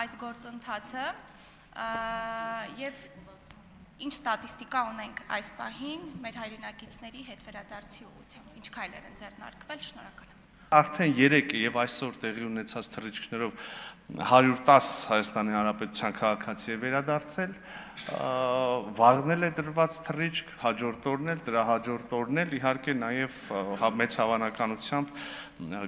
այս գործընթացը եւ ինչ ստատիստիկա ունենք այս պահին մեր հայրենակիցների հետ վերադարձի ուղղությամբ, ինչ քայլեր են ձեռնարկվել, շնորհակալ եմ։ Արդեն 3 եւ այսօր տեղի ունեցած թռիչքներով 110 Հայաստանի Հանրապետության քաղաքացի է վերադարձել, վաղնել է դրված թռիչք, հաջորդ օրն էլ, դրա հաջորդ օրն էլ իհարկե նաեւ մեծ հավանականությամբ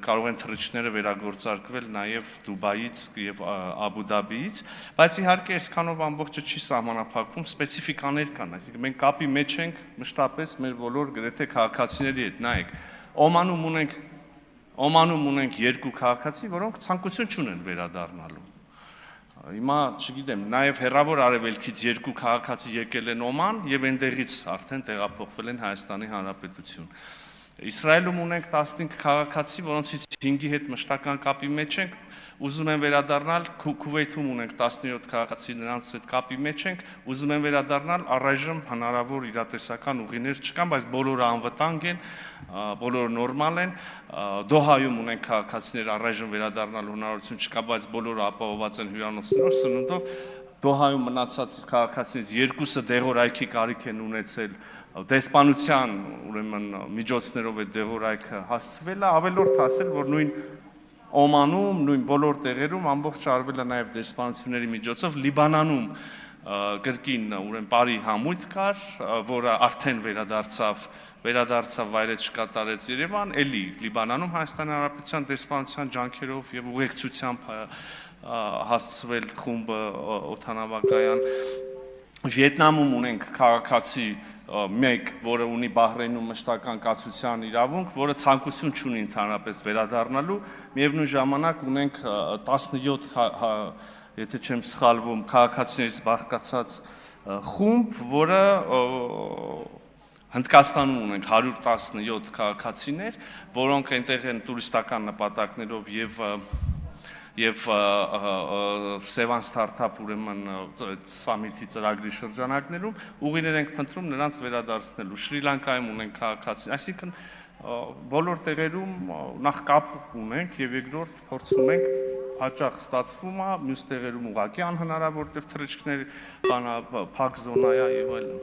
կարող են թռիչքները վերագործարկվել նաեւ Դուբայից եւ Աբու Դաբիից, բայց իհարկե այսքանով ամբողջը չի սահմանափակվում, սպეციფიկաներ կան, այսինքն մենք կապի մեջ ենք մշտապես մեր բոլոր գրեթե քաղաքացիների հետ, նայեք, Օմանում ունենք 2 քաղաքացի, որոնք ցանկություն չունեն վերադառնալու։ Հիմա, չգիտեմ, նաև հեռավոր արևելքից 2 քաղաքացի եկել են Օման եւ այնտեղից արդեն տեղափոխվել են Հայաստանի Հանրապետություն։ Իսրայելում ունենք 15 քաղաքացի, որոնցից 5-ի հետ մշտական կապի մեջ ենք, ուզում են վերադառնալ, Քուվեյթում ունենք 17 քաղաքացի, նրանց հետ կապի մեջ ենք, ուզում են վերադառնալ, առայժմ հնարավոր իրատեսական ուղիներ չկան, բայց բոլորը անվտանգ են, բոլորը նորմալ են, Դոհայում ունենք քաղաքացիներ, առայժմ վերադառնալու հնարավորություն չկա, բայց բոլորը ապահովված են հյուրանոցներով, սնունդով, Դոհայում մնացած քաղաքացիներից 2-ը դեղորայքի կարիք են ունեցել, դեսպանության ուրեմն միջոցներով այդ դեղորայքը հասցվել է, ավելորդ ասել, որ նույն Օմանում, նույն բոլոր տեղերում ամբողջ արվել է նաև դեսպանությունների միջոցով, Լիբանանում կրկին ուրեմն բարի համույթ կար, որը արդեն վերադարձավ վայրեջք կատարեց Երևան, էլի Լիբանանում Հայաստանի Հանրապետության դեսպանության ջանքերով եւ ուղեկցությամբ հասցվել խումբը օդանավակայան, Վիետնամում ունենք քաղաքացի մեկ, որը ունի Բահրեյնում մշտական կացության իրավունք, որը ցանկություն չունի ընդհանրապես վերադառնալու, միևնույն ժամանակ ունենք 17, եթե չեմ սխալվում, քաղաքացիներից բաղկացած խումբ, որը Հնդկաստանում ունենք 117 քաղաքացիներ, որոնք այնտեղ են տուրիստական նպատակներով եւ Sevan Startup ուրեմն սամիթի ծրագրի շրջանակներում ուղիներ ենք փնտրում նրանց վերադարձնելու։ Շրի Լանկայում ունենք քաղաքացի, այսինքն բոլոր տեղերում նախ կապ ունենք եւ երկրորդ փորձում ենք հաճախ ստացվում է, մյուս տեղերում ուղղակի անհնարավոր որտեղ թռիչքներ փակ զոնա է եւ այլն։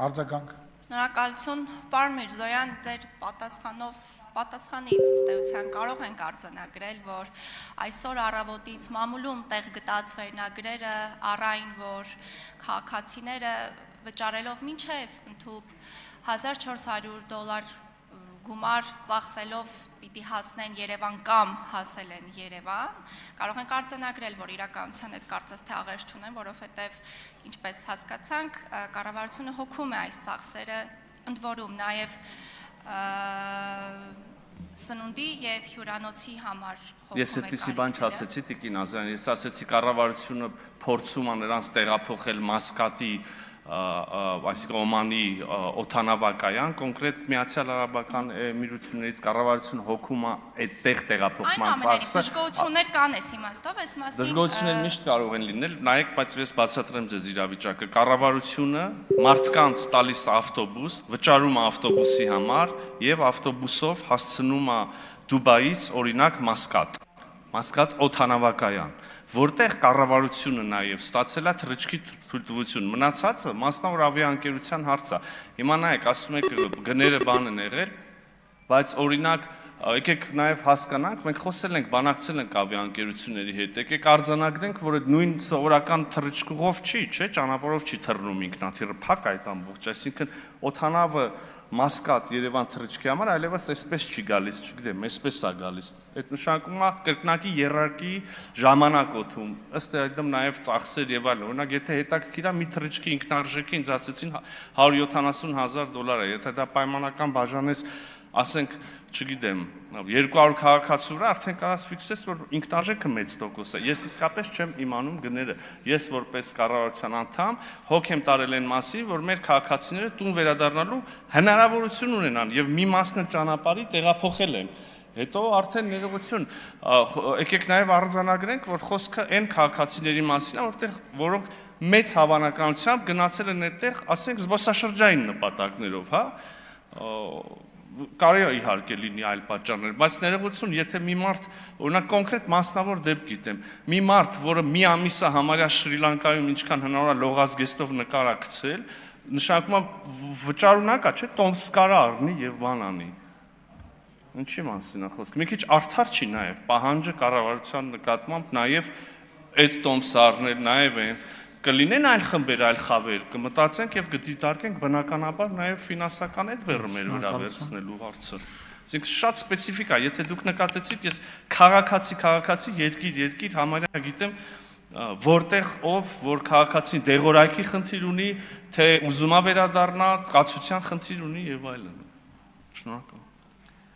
Արձագանք։ Շնորհակալություն, պարոն Միրզոյան, ձեր պատասխանից ըստ էության կարող ենք արձանագրել, որ այսօր առավոտից մամուլում տեղ գտած վերնագրերը առայն, որ քաղաքացիները վճարելով մինչև ընդհուպ $1400 գումար ծախսելով պիտի հասնեն Երևան կամ հասել են Երևան, կարող ենք արձանագրել, որ իրականության հետ կարծես թե աղերս չունեն, որովհետև ինչպես հասկացանք, կառավարությունը հոգում է այս ծախսերը, ընդ որում նաև սնունդի եւ հյուրանոցի համար հոգում է։ Ես այդպիսի բան չասեցի, Տիկին Ազարյան, ես ասեցի կառավարությունը փորձում է նրանց տեղափոխել Մասկատի այսինքն Օմանի օդանավակայան, կոնկրետ Միացյալ Արաբական Էմիրություններից կառավարությունը հոգում է այդտեղ տեղափոխման ծախսը։ Դժգոհություններ կան այս իմաստով, այս մասին։ Դժգոհություններ միշտ կարող են լինել, նայեք, բայց ես բացատրեմ ձեզ իրավիճակը։ Կառավարությունը մարդկանց տալիս ավտոբուս, վճարում է ավտոբուսի համար եւ ավտոբուսով հասցնում է Դուբայից, օրինակ, Մասկատ օդանավակայան, որտեղ կառավարությունը նաև ստացել է թռիչքի թույլտվություն, մնացածը մասնավոր ավիաընկերության հարց է։ Հիմա նայեք, ասում եք գները բան են եղել, բայց օրինակ եկեք նաև հասկանանք, մենք խոսել ենք, բանակցել ենք ավիաընկերությունների հետ, եկեք արձանագրենք, որ այդ նույն սովորական թռիչքով չի, չէ, ճանապարհով չի թռնում ինքնաթիռը, փակ այդ ամբողջ, այսինքն օդանավը Մասկատ Երևան թռիչքի համար այլևս այսպես չի գալիս, չգիտեմ, այսպես է գալիս։ Այդ նշանակում է կրկնակի երարկի ժամանակ օդում, ըստ այդմ նաև ծախսեր եւ այլն։ Օրինակ, եթե հետաքրքիր է մի թռիչքի ինքնարժեքը ինձ ասեցին $170,000 է, եթե դա պայմանական բաժանես, ասենք, չգիտեմ, 200 քաղաքացու վրա արդեն կարաս ֆիքսես, որ ինքնարժեքը մեծ տոկոս է։ Ես իսկապես չեմ իմանում գները։ Ես որպես կառավարության անդամ հոգ եմ տարել այն մասի, որ մեր քաղաքացիները տուն վերադառնալու հնարավորություն ունենան եւ մի մասն էլ ճանապարհի տեղափոխել են։ Հետո արդեն ներողություն, եկեք նաև արձանագրենք, որ խոսքը այն քաղաքացիների մասին է, որոնք մեծ հավանականությամբ գնացել են այդտեղ, ասենք, զբոսաշրջային նպատակներով, հա, կարելի է իհարկե լինի այլ պատճառներ, բայց ներողություն, եթե մի մարդ, օրինակ կոնկրետ մասնավոր դեպք գիտեմ, մի մարդ, որը մի ամիսը համարյա Շրի Լանկայում ինչքան հնարավոր է լողազգեստով նկար է գցել, նշանակում է վճարունակ է, չէ՞, տոմս կարա առնի եւ բան անի։ Ինչի մասին է խոսքը։ Մի քիչ արդար չի նաեւ պահանջը կառավարության նկատմամբ նաեւ այդ տոմսը առնել, նաեւ այն կլինեն այլ խմբեր, այլ խավեր, կմտածենք եւ կդիտարկենք բնականաբար նաեւ ֆինանսական այդ բեռը մեր վրա վերցնելու հարցը։ Այսինքն շատ սպეციფიկ է, եթե դուք նկատեցիք, ես քաղաքացի երկիր համարյա գիտեմ, որտեղ ով որ քաղաքացին դեղորայքի խնդիր ունի, թե ուզում է վերադառնա, կացության խնդիր ունի եւ այլն։ Շնորհակալ